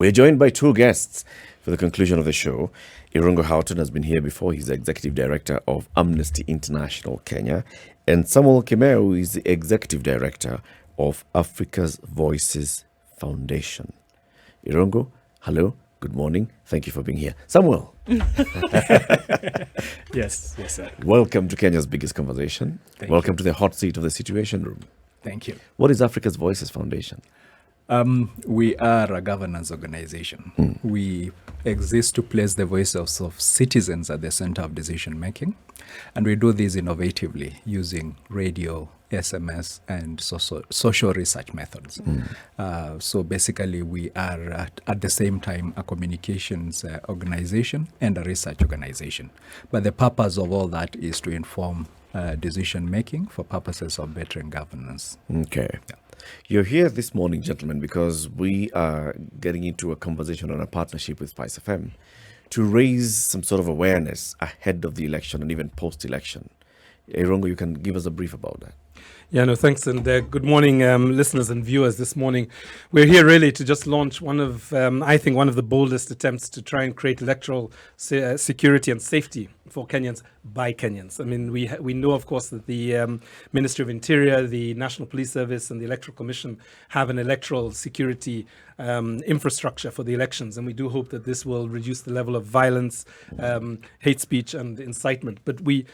We're joined by two guests for the conclusion of the show. Irũngũ Houghton has been here before. He's the Executive Director of Amnesty International Kenya. And Samuel Kimeu is the Executive Director of Africa's Voices Foundation. Irũngũ, hello, good morning. Thank you for being here. Samuel. Yes, sir. Welcome to Kenya's biggest conversation. Welcome you. to the hot seat of the Situation Room. Thank you. What is Africa's Voices Foundation? We are a governance organization. We exist to place the voices of citizens at the center of decision making. And we do this innovatively using radio, SMS, and social research methods. So basically, we are at the same time a communications organization and a research organization. But the purpose of all that is to inform decision making for purposes of bettering governance. Okay. Yeah. You're here this morning, gentlemen, because we are getting into a conversation on a partnership with SpiceFM to raise some sort of awareness ahead of the election and even post-election. Irũngũ, you can give us a brief about that. Yeah, no, thanks. And good morning, listeners and viewers this morning. We're here really to just launch one of, I think, one of the boldest attempts to try and create electoral security and safety for Kenyans by Kenyans. I mean, we know, of course, that the Ministry of Interior, the National Police Service and the Electoral Commission have an electoral security infrastructure for the elections. And we do hope that this will reduce the level of violence, hate speech and incitement. But we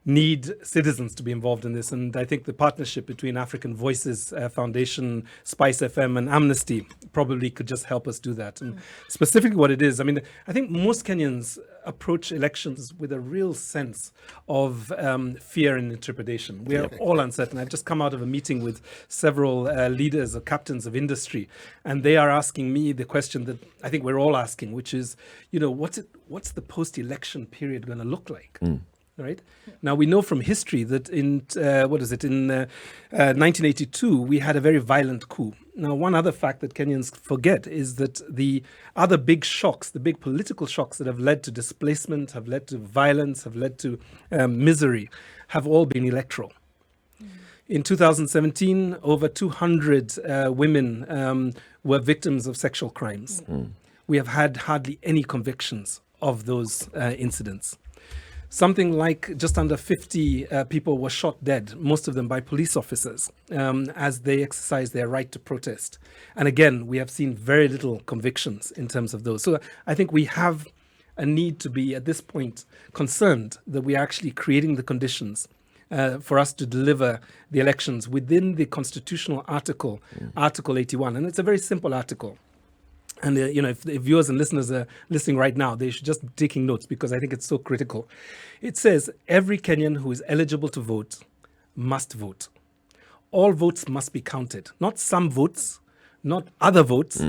need citizens to be involved in this. And I think the partnership between African Voices Foundation, SpiceFM and Amnesty probably could just help us do that. And specifically what it is, I mean, I think most Kenyans approach elections with a real sense of fear and intrepidation. We are all uncertain. I've just come out of a meeting with several leaders or captains of industry, and they are asking me the question that I think we're all asking, which is, you know, what's the post-election period going to look like? Right now, we know from history that in 1982 we had a very violent coup. Now, one other fact that Kenyans forget is that the other big shocks, the big political shocks that have led to displacement, have led to violence, have led to misery, have all been electoral. In 2017, over 200 women were victims of sexual crimes. We have had hardly any convictions of those incidents. Something like just under 50 people were shot dead, most of them by police officers, as they exercised their right to protest. And again, we have seen very little convictions in terms of those. So I think we have a need to be, at this point, concerned that we are actually creating the conditions for us to deliver the elections within the constitutional article, Article 81. And it's a very simple article. And, if viewers and listeners are listening right now, they should just be taking notes because I think it's so critical. It says every Kenyan who is eligible to vote must vote. All votes must be counted, not some votes, not other votes.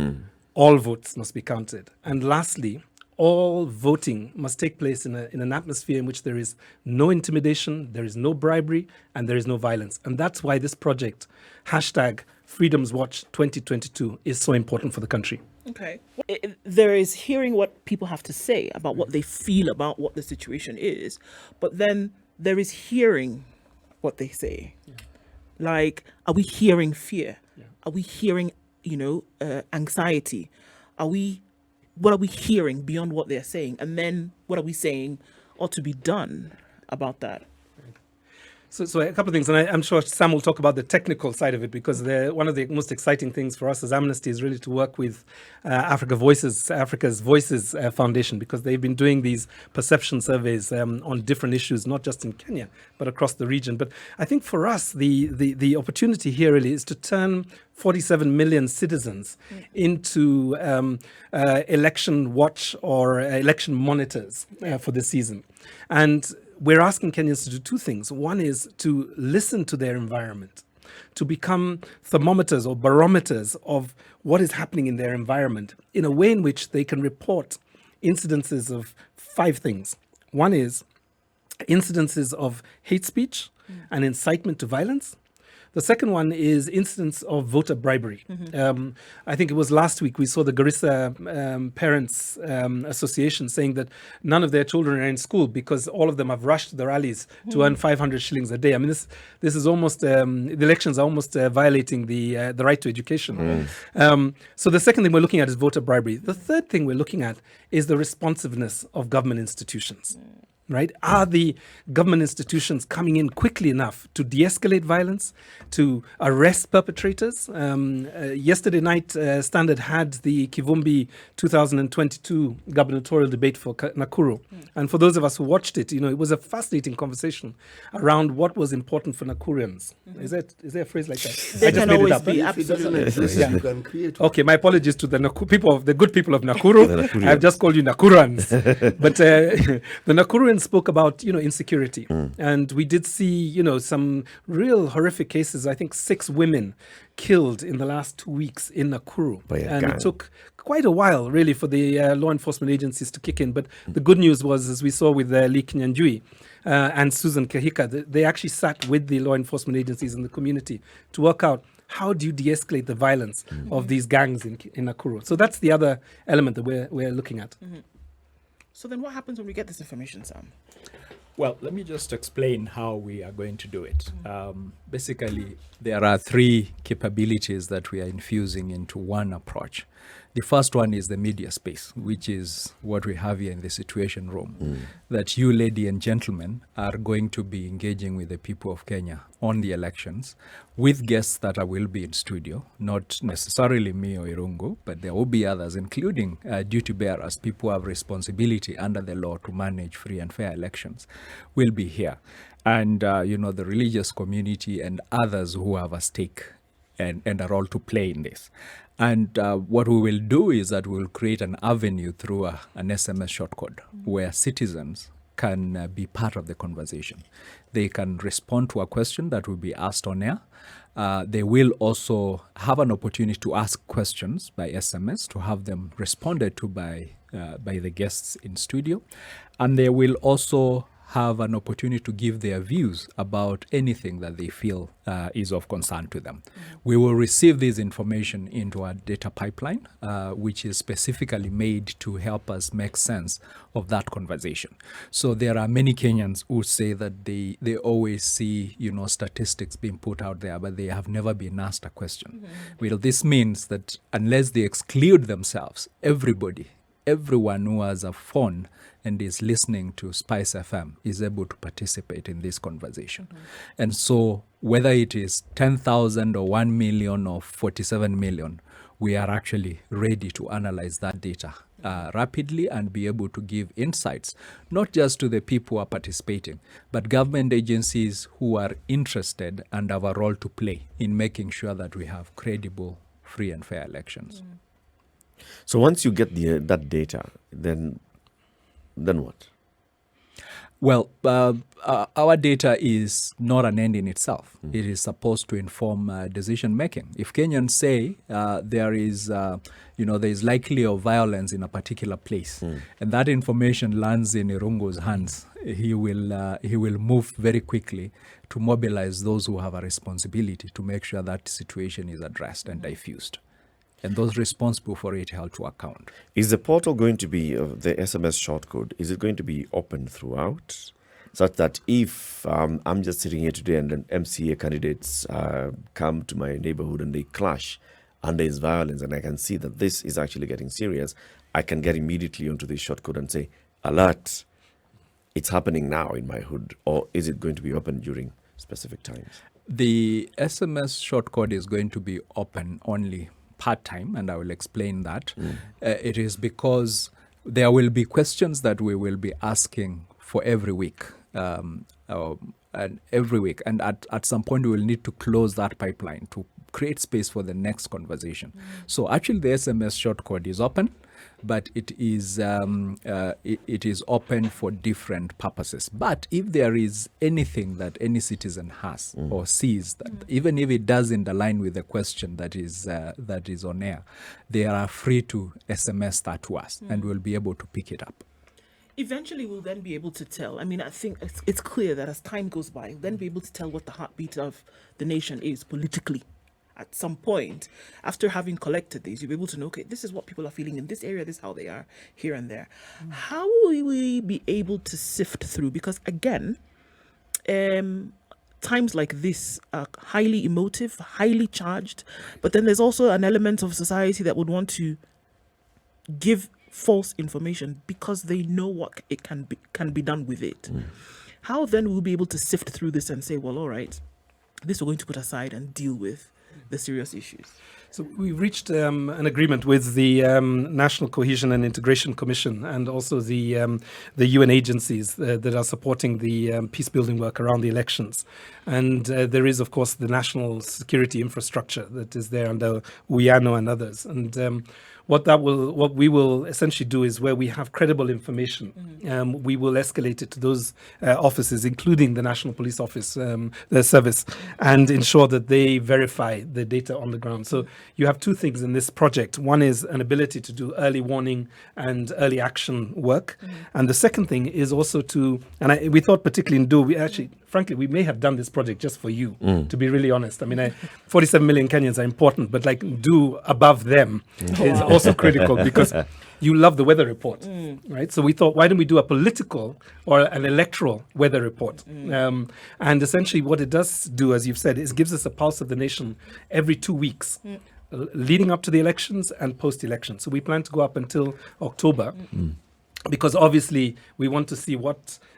All votes must be counted. And lastly, all voting must take place in an atmosphere in which there is no intimidation, there is no bribery, and there is no violence. And that's why this project, #FreedomsWatch 2022, is so important for the country. Okay. There is hearing what people have to say about what they feel about what the situation is, but then there is hearing what they say. Like, are we hearing fear? Are we hearing, anxiety? What are we hearing beyond what they're saying? And then what are we saying ought to be done about that? So a couple of things, and I'm sure Sam will talk about the technical side of it, because one of the most exciting things for us as Amnesty is really to work with Africa's Voices Foundation, because they've been doing these perception surveys on different issues, not just in Kenya, but across the region. But I think for us, the opportunity here really is to turn 47 million citizens into election watch or election monitors for this season. And we're asking Kenyans to do two things. One is to listen to their environment, to become thermometers or barometers of what is happening in their environment in a way in which they can report incidences of 5 things. One is incidences of hate speech and incitement to violence. The second one is incidents of voter bribery. I think it was last week we saw the Garissa Parents Association saying that none of their children are in school because all of them have rushed to the rallies to earn 500 shillings a day. I mean, this is almost, the elections are almost violating the right to education. So the second thing we're looking at is voter bribery. The third thing we're looking at is the responsiveness of government institutions. Right? Are the government institutions coming in quickly enough to de-escalate violence, to arrest perpetrators? Yesterday night, Standard had the Kivumbi 2022 gubernatorial debate for Nakuru. And for those of us who watched it, it was a fascinating conversation around what was important for Nakurians. Is there a phrase like that? They I just can made it always up. be, If it doesn't absolutely. exist, you can create one. Okay, my apologies to the the good people of Nakuru. The Nakurians. I've just called you Nakurans. But the Nakurians spoke about, insecurity. And we did see, some real horrific cases. I think 6 women killed in the last 2 weeks in Nakuru. By a And gang. it took quite a while, really, for the law enforcement agencies to kick in. But the good news was, as we saw with Lee Kinyanjui and Susan Kahika, they actually sat with the law enforcement agencies in the community to work out how do you de-escalate the violence of these gangs in Nakuru. So that's the other element that we're looking at. So then what happens when we get this information, Sam? Well, let me just explain how we are going to do it. Basically, there are 3 capabilities that we are infusing into one approach. The first one is the media space, which is what we have here in the Situation Room, that you, ladies and gentlemen, are going to be engaging with the people of Kenya on the elections with guests that will be in studio, not necessarily me or Irũngũ, but there will be others, including duty bearers, people who have responsibility under the law to manage free and fair elections, will be here. And, the religious community and others who have a stake and a role to play in this. And what we will do is that we'll create an avenue through an SMS shortcode where citizens can be part of the conversation. They can respond to a question that will be asked on air. They will also have an opportunity to ask questions by SMS, to have them responded to by the guests in studio. And they will also have an opportunity to give their views about anything that they feel is of concern to them. We will receive this information into our data pipeline, which is specifically made to help us make sense of that conversation. So there are many Kenyans who say that they always see, statistics being put out there, but they have never been asked a question. Well, this means that unless they exclude themselves, everyone who has a phone and is listening to SpiceFM is able to participate in this conversation. And so whether it is 10,000 or 1 million or 47 million, we are actually ready to analyze that data rapidly and be able to give insights, not just to the people who are participating, but government agencies who are interested and have a role to play in making sure that we have credible, free and fair elections. So once you get that data, then what? Well, our data is not an end in itself. It is supposed to inform decision making. If Kenyans say there is likely of violence in a particular place, and that information lands in Irũngũ's hands, he will move very quickly to mobilize those who have a responsibility to make sure that situation is addressed and diffused, and those responsible for it held to account. Is the portal going to be, the SMS shortcode, is it going to be open throughout? Such that if I'm just sitting here today and then MCA candidates come to my neighborhood and they clash and there is violence and I can see that this is actually getting serious, I can get immediately onto this shortcode and say, alert, it's happening now in my hood, or is it going to be open during specific times? The SMS shortcode is going to be open only part-time, and I will explain that. It is because there will be questions that we will be asking for every week, and at some point we will need to close that pipeline to create space for the next conversation. So actually the SMS shortcode is open, but it is open for different purposes. But if there is anything that any citizen has or sees, that even if it doesn't align with the question that is on air, they are free to SMS that to us, and we'll be able to pick it up. Eventually, we'll then be able to tell. I mean, I think it's clear that as time goes by, we'll then be able to tell what the heartbeat of the nation is politically. At some point, after having collected these, you'll be able to know, okay, this is what people are feeling in this area, this is how they are here and there. How will we be able to sift through? Because again, times like this are highly emotive, highly charged, but then there's also an element of society that would want to give false information because they know what it can be done with it. How then will we be able to sift through this and say, well, all right, this we're going to put aside and deal with the serious issues? So we reached an agreement with the National Cohesion and Integration Commission and also the UN agencies that are supporting the peace building work around the elections. And there is, of course, the national security infrastructure that is there under UIANO and others. And what we will essentially do is where we have credible information, we will escalate it to those offices, including the National Police Office, the service, and ensure that they verify the data on the ground. So you have two things in this project. One is an ability to do early warning and early action work. And the second thing is also to, and we thought particularly in we actually, frankly, we may have done this project just for you, to be really honest. I mean, 47 million Kenyans are important, but like do above them is also critical because you love the weather report, right? So we thought, why don't we do a political or an electoral weather report? And essentially what it does do, as you've said, is gives us a pulse of the nation every 2 weeks. Leading up to the elections and post-election. So we plan to go up until October. Because obviously we want to see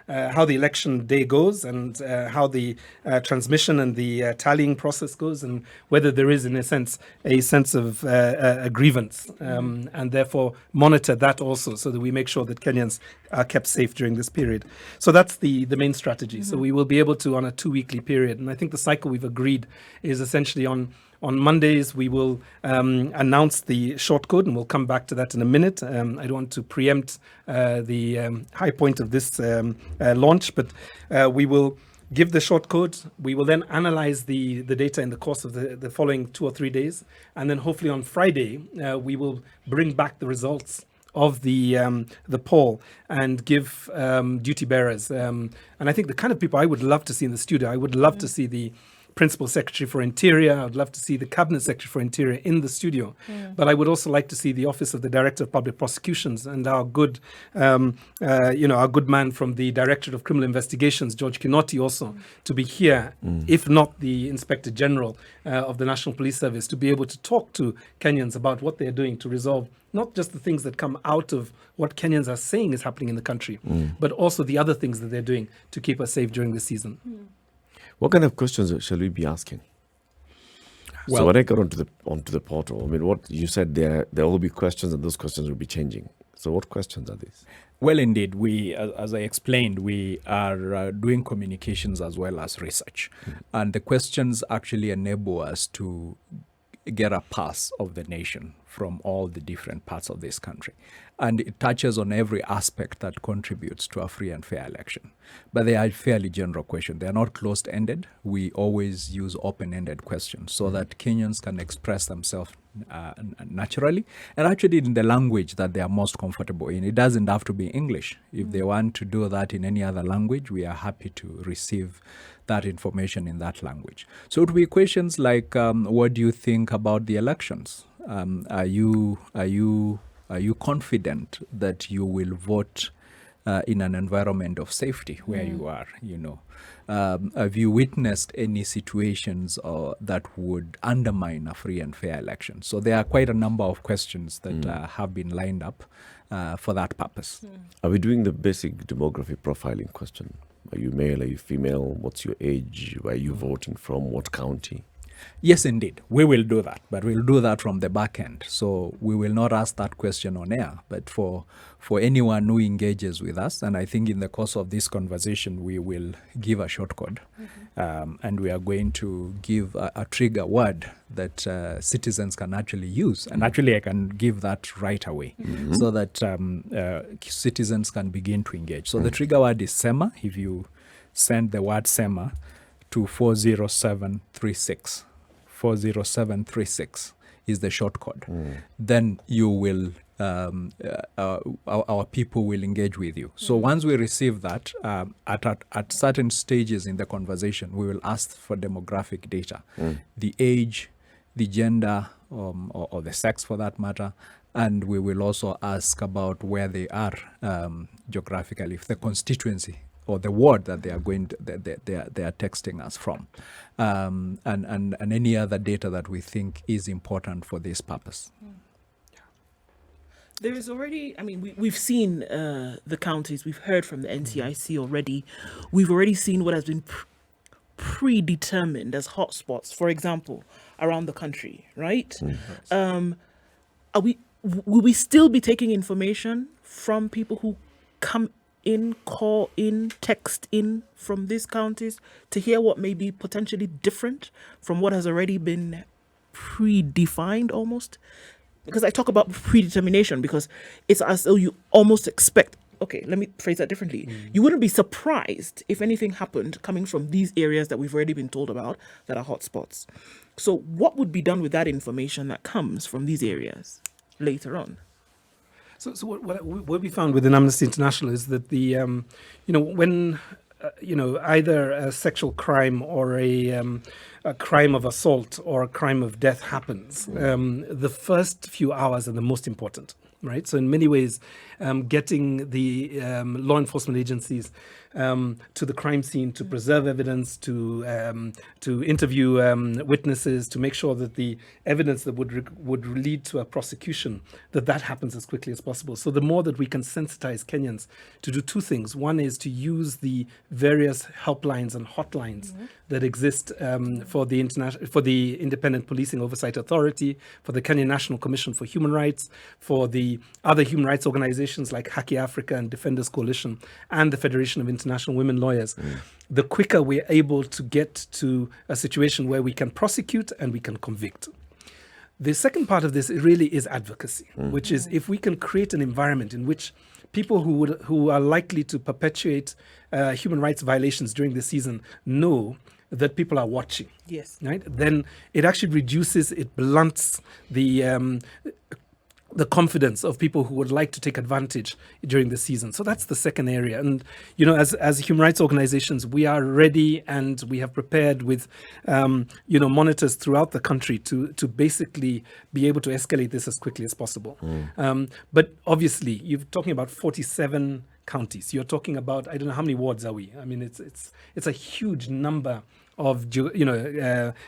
how the election day goes and how the transmission and the tallying process goes and whether there is, in a sense of a grievance and therefore monitor that also so that we make sure that Kenyans are kept safe during this period. So that's the main strategy. So we will be able to on a 2-weekly period. And I think the cycle we've agreed is essentially on Mondays, we will announce the short code, and we'll come back to that in a minute. I don't want to preempt the high point of this launch, but we will give the short code. We will then analyze the data in the course of the following 2 or 3 days. And then hopefully on Friday, we will bring back the results of the poll and give duty bearers. And I think the kind of people I would love to see in the studio, I would love to see the Principal Secretary for Interior. I'd love to see the Cabinet Secretary for Interior in the studio. But I would also like to see the Office of the Director of Public Prosecutions and our good, our good man from the Directorate of Criminal Investigations, George Kinoti, also to be here, if not the Inspector General of the National Police Service, to be able to talk to Kenyans about what they're doing to resolve not just the things that come out of what Kenyans are saying is happening in the country, but also the other things that they're doing to keep us safe during the season. What kind of questions shall we be asking? Well, so when I got onto the portal, I mean, what you said there will be questions, and those questions will be changing. So what questions are these? Well, indeed, we, as I explained, we are doing communications as well as research, and the questions actually enable us to get a pulse of the nation from all the different parts of this country. And it touches on every aspect that contributes to a free and fair election. But they are fairly general questions. They are not closed-ended. We always use open-ended questions so that Kenyans can express themselves naturally and actually in the language that they are most comfortable in. It doesn't have to be English. If they want to do that in any other language, we are happy to receive that information in that language. So it would be questions like, what do you think about the elections? Are you confident that you will vote in an environment of safety where you are? Have you witnessed any situations that would undermine a free and fair election? So there are quite a number of questions that have been lined up for that purpose. Are we doing the basic demography profiling question? Are you male? Are you female? What's your age? Where are you voting from? What county? Yes, indeed. We will do that, but we'll do that from the back end. So we will not ask that question on air, but for anyone who engages with us, and I think in the course of this conversation, we will give a short code, and we are going to give a trigger word that citizens can actually use. And actually, I can give that right away so that citizens can begin to engage. So the trigger word is SEMA. If you send the word SEMA to 40736, 40736 is the short code. Then you will our people will engage with you. So once we receive that, at certain stages in the conversation, we will ask for demographic data, the age, the gender, or the sex for that matter, and we will also ask about where they are geographically, if the constituency or the ward that they are they are texting us from, and any other data that we think is important for this purpose. There is already, I mean, we've seen the counties, we've heard from the NTIC already. We've already seen what has been predetermined as hotspots, for example, around the country, right? Will we still be taking information from people who come in, call in, text in from these counties to hear what may be potentially different from what has already been predefined almost? Because I talk about predetermination because it's as though you almost expect, okay, let me phrase that differently. You wouldn't be surprised if anything happened coming from these areas that we've already been told about that are hotspots. So what would be done with that information that comes from these areas later on? So what we found within Amnesty International is that the, when, either a sexual crime or a crime of assault or a crime of death happens, the first few hours are the most important, right? So in many ways, getting the law enforcement agencies to the crime scene to preserve evidence, to interview witnesses, to make sure that the evidence that would lead to a prosecution, that happens as quickly as possible. So the more that we can sensitize Kenyans to do two things. One is to use the various helplines and hotlines that exist for the Independent Policing Oversight Authority, for the Kenya National Commission for Human Rights, for the other human rights organizations like Haki Africa and Defenders Coalition, and the Federation of International Women Lawyers. The quicker we're able to get to a situation where we can prosecute and we can convict. The second part of this really is advocacy, which is if we can create an environment in which people who are likely to perpetuate human rights violations during the season know that people are watching. Yes. Right? Then it actually it blunts the confidence of people who would like to take advantage during the season. So that's the second area. And, as human rights organizations, we are ready and we have prepared with, monitors throughout the country to basically be able to escalate this as quickly as possible. But obviously, you're talking about 47 counties. You're talking about, I don't know, how many wards are we? I mean, it's a huge number of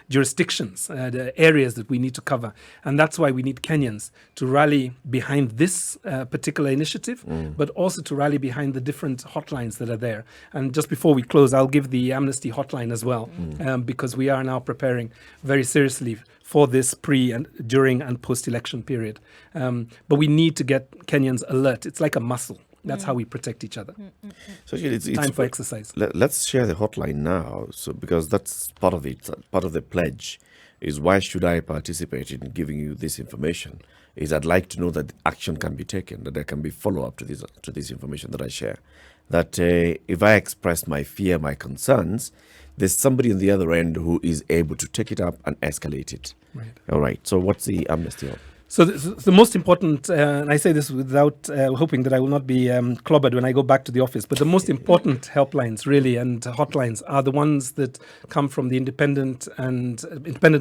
jurisdictions, the areas that we need to cover. And that's why we need Kenyans to rally behind this particular initiative, but also to rally behind the different hotlines that are there. And just before we close, I'll give the Amnesty hotline as well, because we are now preparing very seriously for this pre and during and post-election period. But we need to get Kenyans alert. It's like a muscle. That's how we protect each other. So actually, it's time for exercise. Let's share the hotline now. So because that's part of it. Part of the pledge is why should I participate in giving you this information? Is I'd like to know that action can be taken, that there can be follow up to this information that I share. That if I express my fear, my concerns, there's somebody on the other end who is able to take it up and escalate it. Right. All right. So what's the amnesty on? So the most important, and I say this without hoping that I will not be clobbered when I go back to the office, but the most important helplines really and hotlines are the ones that come from the independent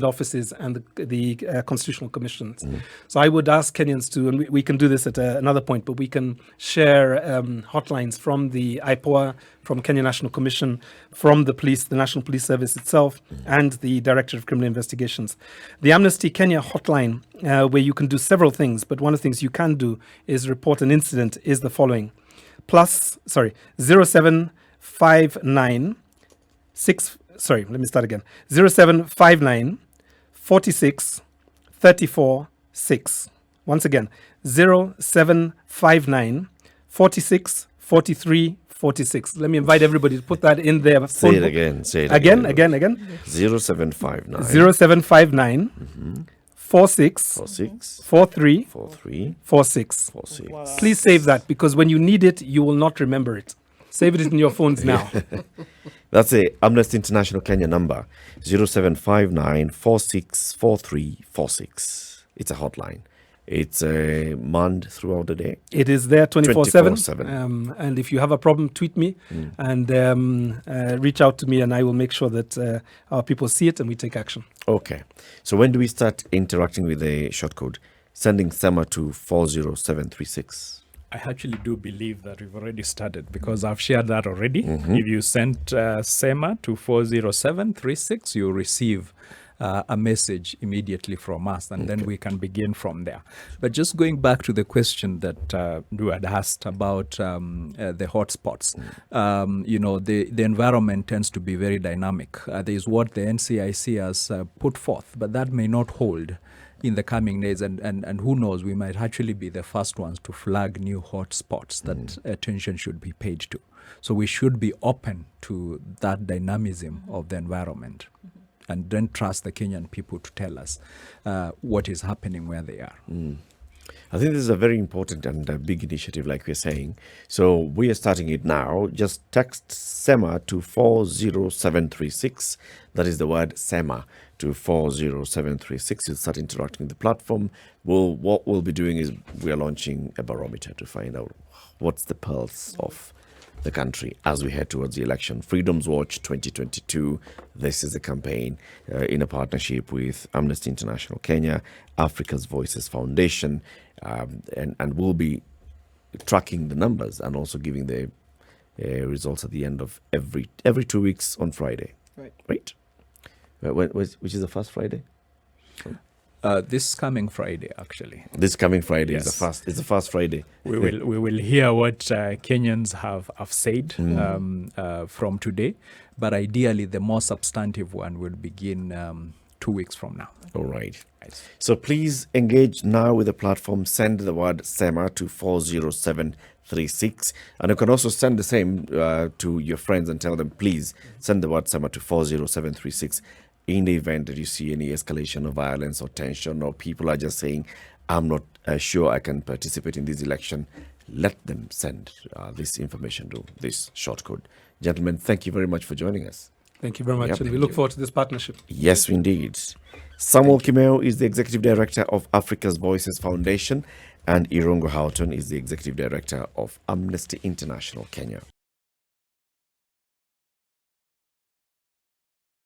offices and the constitutional commissions. So I would ask Kenyans to, and we can do this at another point, but we can share hotlines from the IPOA, from Kenya National Commission, from the police, the National Police Service itself, and the Directorate of Criminal Investigations. The Amnesty Kenya hotline, where you can do several things, but one of the things you can do is report an incident, is the following. 0759 0759 46 34 6. Once again, 0759 46 43 46. Let me invite everybody to put that in their Say phone it again. Say it again. 0759 0759 46 43 46. Please save that, because when you need it, you will not remember it. Save it in your phones now. That's the Amnesty International Kenya number, 0759 464346. It's a hotline. It's manned throughout the day. It is there 24/7. 24/7. And if you have a problem, tweet me and reach out to me, and I will make sure that our people see it and we take action. Okay. So when do we start interacting with the shortcode? Sending SEMA to 40736. I actually do believe that we've already started because I've shared that already. If you sent SEMA to 40736, you receive a message immediately from us, and then we can begin from there. But just going back to the question that you had asked about the hotspots, the environment tends to be very dynamic. There is what the NCIC has put forth, but that may not hold in the coming days, and who knows, we might actually be the first ones to flag new hotspots that attention should be paid to. So we should be open to that dynamism of the environment, and then trust the Kenyan people to tell us what is happening where they are. I think this is a very important and a big initiative, like we're saying. So we are starting it now. Just text SEMA to 40736. That is the word SEMA to 40736. You'll start interacting with the platform. What we'll be doing is we are launching a barometer to find out what's the pulse of the country as we head towards the election. Freedom's Watch 2022. This is a campaign in a partnership with Amnesty International Kenya, Africa's Voices Foundation, and we'll be tracking the numbers and also giving the results at the end of every 2 weeks on Friday. Right? Which is the first Friday? This coming Friday, actually. This coming Friday Yes. is the first Friday. We will hear what Kenyans have said from today, but ideally the more substantive one will begin 2 weeks from now. All right. So please engage now with the platform. Send the word SEMA to 40736. And you can also send the same to your friends and tell them, please send the word SEMA to 40736. In the event that you see any escalation of violence or tension, or people are just saying, I'm not sure I can participate in this election, let them send this information to this shortcode. Gentlemen, thank you very much for joining us. Thank you very much, Yep, and we thank look you. forward to this partnership. Yes, indeed. Samuel Kimeu is the Executive Director of Africa's Voices Foundation, and Irũngũ Houghton is the Executive Director of Amnesty International Kenya.